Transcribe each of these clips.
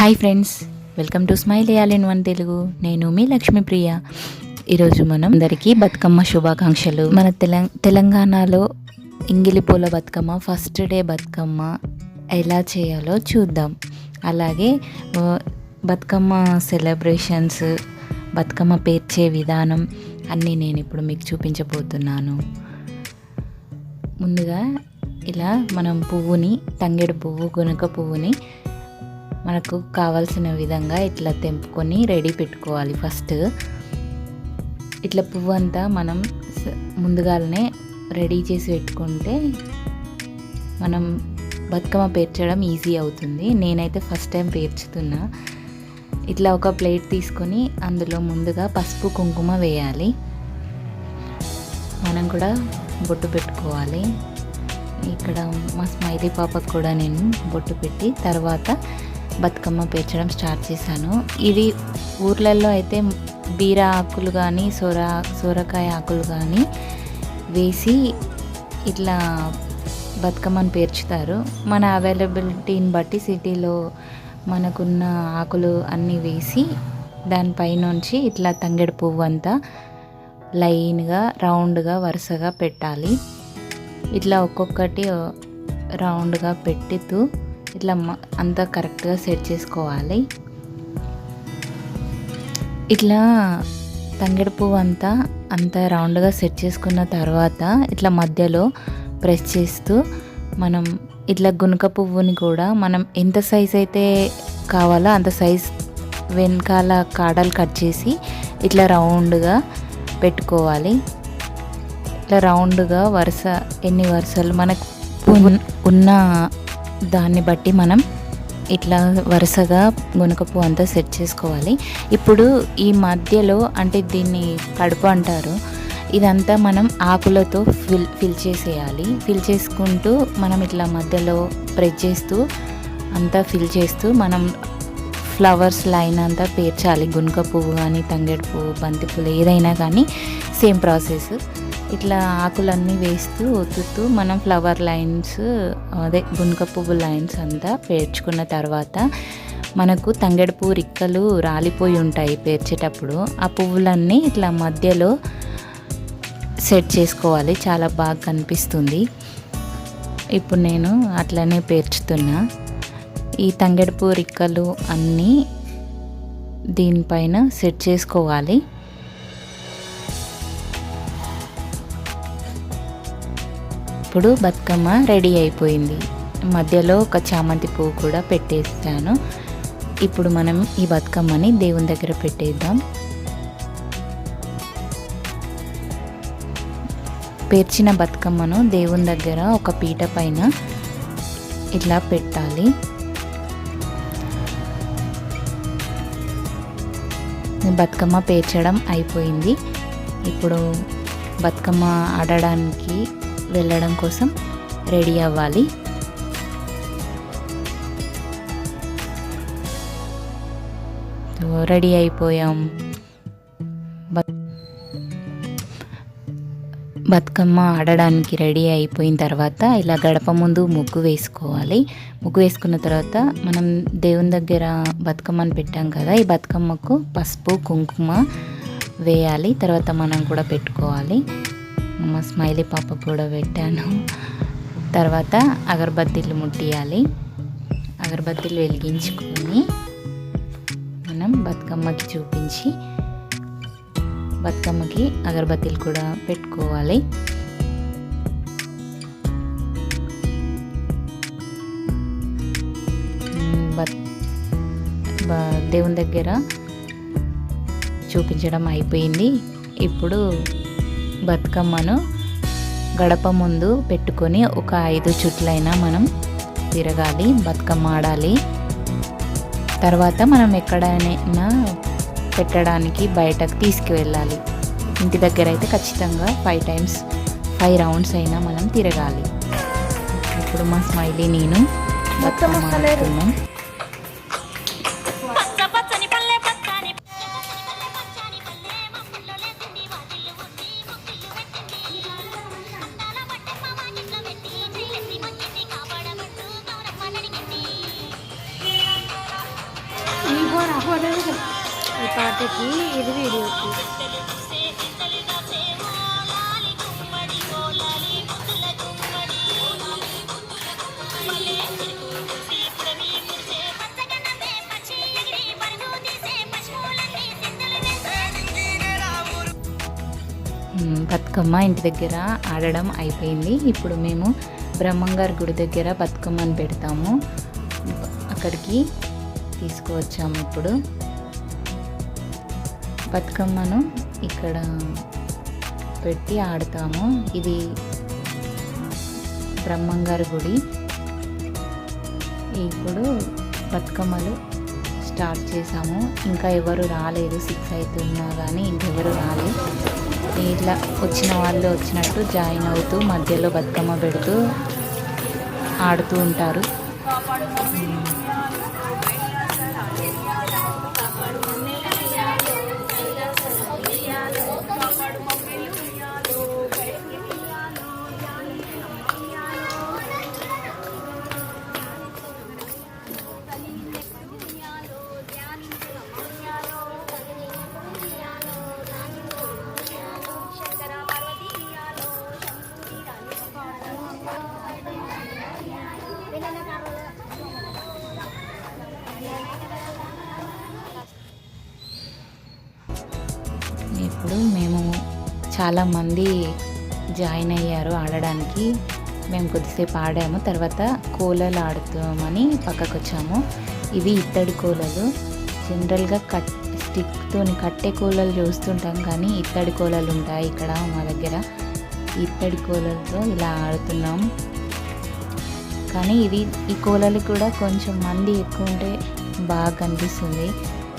Hi friends, welcome to smile all in one Telugu. నేను మీ లక్ష్మీప్రియ. ఈరోజు మనం అందరికీ బతుకమ్మ శుభాకాంక్షలు. మన తెలంగాణలో ఎంగిలి పూల బతుకమ్మ ఫస్ట్ డే బతుకమ్మ ఎలా చేయాలో చూద్దాం. అలాగే బతుకమ్మ సెలబ్రేషన్స్, బతుకమ్మ పేర్చే విధానం అన్నీ నేను ఇప్పుడు మీకు చూపించబోతున్నాను. ముందుగా ఇలా మనం పువ్వుని, తంగేడు పువ్వు, గునుక పువ్వుని మనకు కావాల్సిన విధంగా ఇట్లా తెంపుకొని రెడీ పెట్టుకోవాలి. ఫస్ట్ ఇట్లా పువ్వు అంతా మనం ముందుగానే రెడీ చేసి పెట్టుకుంటే మనం బతుకమ్మ పేర్చడం ఈజీ అవుతుంది. నేనైతే ఫస్ట్ టైం పేర్చుతున్నా. ఇట్లా ఒక ప్లేట్ తీసుకొని అందులో ముందుగా పసుపు, కుంకుమ వేయాలి. మనం కూడా బొట్టు పెట్టుకోవాలి. ఇక్కడ మా స్మైలీ పాపకు కూడా నేను బొట్టు పెట్టి తర్వాత బతుకమ్మ పేర్చడం స్టార్ట్ చేశాను. ఇవి ఊర్లలో అయితే బీర ఆకులు కానీ సొరకాయ ఆకులు కానీ వేసి ఇట్లా బతుకమ్మను పేర్చుతారు. మన అవైలబిలిటీని బట్టి సిటీలో మనకున్న ఆకులు అన్నీ వేసి దానిపైనుంచి ఇట్లా తంగెడు పువ్వు అంతా లైన్గా రౌండ్గా వరుసగా పెట్టాలి. ఇట్లా ఒక్కొక్కటి రౌండ్గా పెట్టుతూ ఇట్లా అంతా కరెక్ట్గా సెట్ చేసుకోవాలి. ఇట్లా తంగెడు పువ్వు అంతా రౌండ్గా సెట్ చేసుకున్న తర్వాత ఇట్లా మధ్యలో ప్రెస్ చేస్తూ మనం ఇట్లా గునుక పువ్వుని కూడా మనం ఎంత సైజ్ అయితే కావాలో అంత సైజ్ వెనకాల కాడలు కట్ చేసి ఇట్లా రౌండ్గా పెట్టుకోవాలి. ఇట్లా రౌండ్గా వరుస ఎన్ని వరుసలు మనకు ఉన్న దాన్ని బట్టి మనం ఇట్లా వరుసగా గునుక పువ్వు అంతా సెట్ చేసుకోవాలి. ఇప్పుడు ఈ మధ్యలో అంటే దీన్ని కడుపు అంటారు, ఇదంతా మనం ఆకులతో ఫిల్ చేసేయాలి. ఫిల్ చేసుకుంటూ మనం ఇట్లా మధ్యలో ప్రెస్ చేస్తూ అంతా ఫిల్ చేస్తూ మనం ఫ్లవర్స్ లైన్ అంతా పేర్చాలి. గునుక పువ్వు కానీ, తంగేడు పువ్వు, బంతి పువ్వు ఏదైనా కానీ సేమ్ ప్రాసెస్. ఇట్లా ఆకులన్నీ వేస్తూ ఒత్తుతూ మనం ఫ్లవర్ లైన్స్, అదే గునుక పువ్వు లైన్స్ అంతా పేర్చుకున్న తర్వాత మనకు తంగెడు పువ్వు రిక్కలు రాలిపోయి ఉంటాయి పేర్చేటప్పుడు. ఆ పువ్వులన్నీ ఇట్లా మధ్యలో సెట్ చేసుకోవాలి. చాలా బాగా కనిపిస్తుంది. ఇప్పుడు నేను అట్లనే పేర్చుతున్నా. ఈ తంగెడు పువ్వు రిక్కలు అన్నీ దీనిపైన సెట్ చేసుకోవాలి. ఇప్పుడు బతుకమ్మ రెడీ అయిపోయింది. మధ్యలో ఒక చామంతి పువ్వు కూడా పెట్టేస్తాను. ఇప్పుడు మనం ఈ బతుకమ్మని దేవుని దగ్గర పెట్టేద్దాం. పేర్చిన బతుకమ్మను దేవుని దగ్గర ఒక పీట పైన ఇట్లా పెట్టాలి. బతుకమ్మ పేర్చడం అయిపోయింది. ఇప్పుడు బతుకమ్మ ఆడడానికి వెళ్ళడం కోసం రెడీ అవ్వాలి. రెడీ అయిపోయాం. బతుకమ్మ ఆడడానికి రెడీ అయిపోయిన తర్వాత ఇలా గడప ముందు ముగ్గు వేసుకోవాలి. ముగ్గు వేసుకున్న తర్వాత మనం దేవుని దగ్గర బతుకమ్మని పెట్టాం కదా, ఈ బతుకమ్మకు పసుపు, కుంకుమ వేయాలి. తర్వాత మనం కూడా పెట్టుకోవాలి. మా స్మైలీ పాప కూడా పెట్టాను. తర్వాత అగరబత్తీలు ముట్టియాలి. అగరబత్తీలు వెలిగించుకొని మనం బతుకమ్మకి చూపించి బతుకమ్మకి అగరబత్తీలు కూడా పెట్టుకోవాలి. దేవుని దగ్గర చూపించడం అయిపోయింది. ఇప్పుడు బతుకమ్మను గడప ముందు పెట్టుకొని ఒక 5 చుట్లైనా మనం తిరగాలి, బతుకమ్మ ఆడాలి. తర్వాత మనం ఎక్కడైనా పెట్టడానికి బయటకు తీసుకువెళ్ళాలి. ఇంటి దగ్గర అయితే ఖచ్చితంగా 5 రౌండ్స్ అయినా మనం తిరగాలి. ఇప్పుడు మా స్మైలీ నేను బతుకమ్మ ఆడుతున్నాం. ఈ పాటకి ఇది వీడియోకి బతుకమ్మ ఇంటి దగ్గర ఆడడం అయిపోయింది. ఇప్పుడు మేము బ్రహ్మంగారి గుడి దగ్గర బతుకమ్మని పెడతాము. అక్కడికి తీసుకువచ్చాము. ఇప్పుడు బతుకమ్మను ఇక్కడ పెట్టి ఆడతాము. ఇది బ్రహ్మంగారి గుడి. ఇప్పుడు బతుకమ్మలు స్టార్ట్ చేసాము. ఇంకా ఎవరు రాలేదు, 6 అవుతున్నా కానీ ఇంకెవరు రాలేదు. ఇట్లా వచ్చిన వాళ్ళు వచ్చినట్టు జాయిన్ అవుతూ మధ్యలో బతుకమ్మ పెడుతూ ఆడుతూ ఉంటారు. ఇప్పుడు మేము చాలామంది జాయిన్ అయ్యారు ఆడడానికి. మేము కొద్దిసేపు ఆడాము. తర్వాత కోలలు ఆడుతామని పక్కకు వచ్చాము. ఇవి ఇత్తడి కోలలు. జనరల్గా స్టిక్తో కట్టే కోలలు చూస్తుంటాం, కానీ ఇత్తడి కోలలు ఉంటాయి ఇక్కడ మా దగ్గర. ఇత్తడి కోలలతో ఇలా ఆడుతున్నాం. కానీ ఈ కోలలు కూడా కొంచెం మంది ఎక్కువ ఉంటే బాగా కనిపిస్తుంది.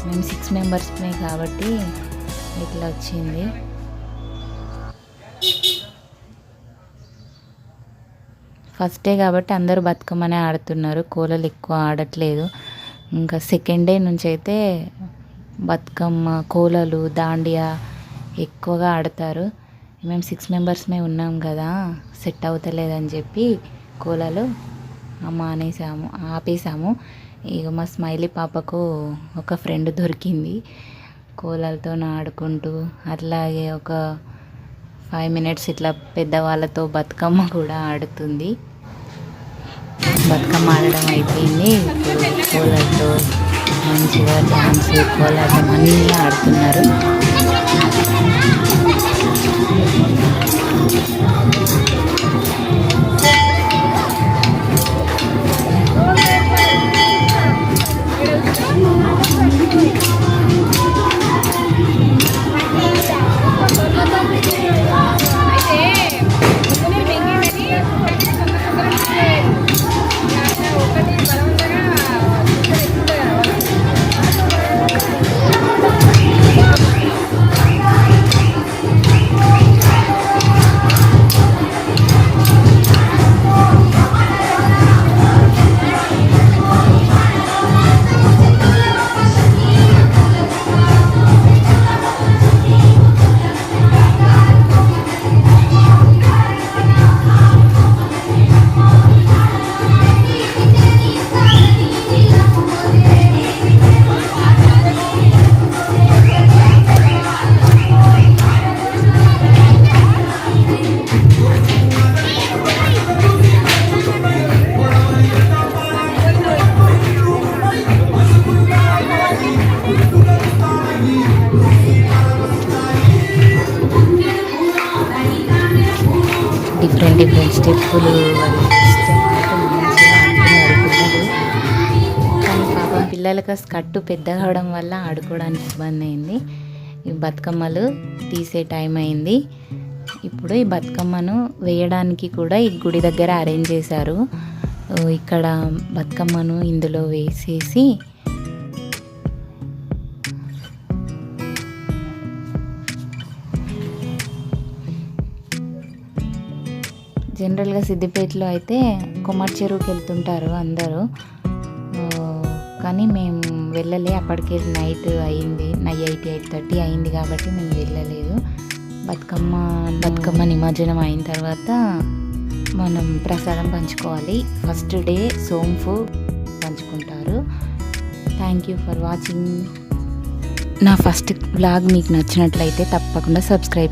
మేము 6 మెంబర్స్మే కాబట్టి ఇట్లా వచ్చింది. ఫస్ట్ డే కాబట్టి అందరూ బతుకమ్మనే ఆడుతున్నారు, కోలలు ఎక్కువ ఆడట్లేదు. ఇంకా సెకండ్ డే నుంచి అయితే బతుకమ్మ, కోలలు, దాండియా ఎక్కువగా ఆడతారు. మేము 6 మెంబర్స్మే ఉన్నాం కదా, సెట్ అవుతలేదని చెప్పి కోలలు ఆపేసాము. ఇక మా స్మైలీ పాపకు ఒక ఫ్రెండ్ దొరికింది. కోలలతో ఆడుకుంటూ అట్లాగే ఒక 5 మినిట్స్ ఇట్లా పెద్దవాళ్ళతో బతుకమ్మ కూడా ఆడుతుంది. బతుకమ్మ ఆడడం అయిపోయింది. ఇప్పుడు కోలలతో మంచిగా డ్యాన్స్, కోలాటం అన్నీ ఆడుతున్నారు. డిఫరెంట్ స్టెప్పులు కానీ పాపం పిల్లలకు స్కర్టు పెద్దగా అవడం వల్ల ఆడుకోవడానికి ఇబ్బంది అయింది. ఈ బతుకమ్మలు తీసే టైం అయింది. ఇప్పుడు ఈ బతుకమ్మను వేయడానికి కూడా ఈ గుడి దగ్గర అరేంజ్ చేశారు. ఇక్కడ బతుకమ్మను ఇందులో వేసేసి జనరల్గా సిద్దిపేటలో అయితే కొమ్మటి చెరువుకి వెళ్తుంటారు అందరూ, కానీ మేము వెళ్ళలే. అప్పటికే నైట్ అయింది, 8:30 అయింది కాబట్టి మేము వెళ్ళలేదు. బతుకమ్మ నిమజ్జనం అయిన తర్వాత మనం ప్రసాదం పంచుకోవాలి. ఫస్ట్ డే సోంపు పంచుకుంటారు. Thank you for watching. నా ఫస్ట్ వ్లాగ్ మీకు నచ్చినట్లయితే తప్పకుండా సబ్స్క్రైబ్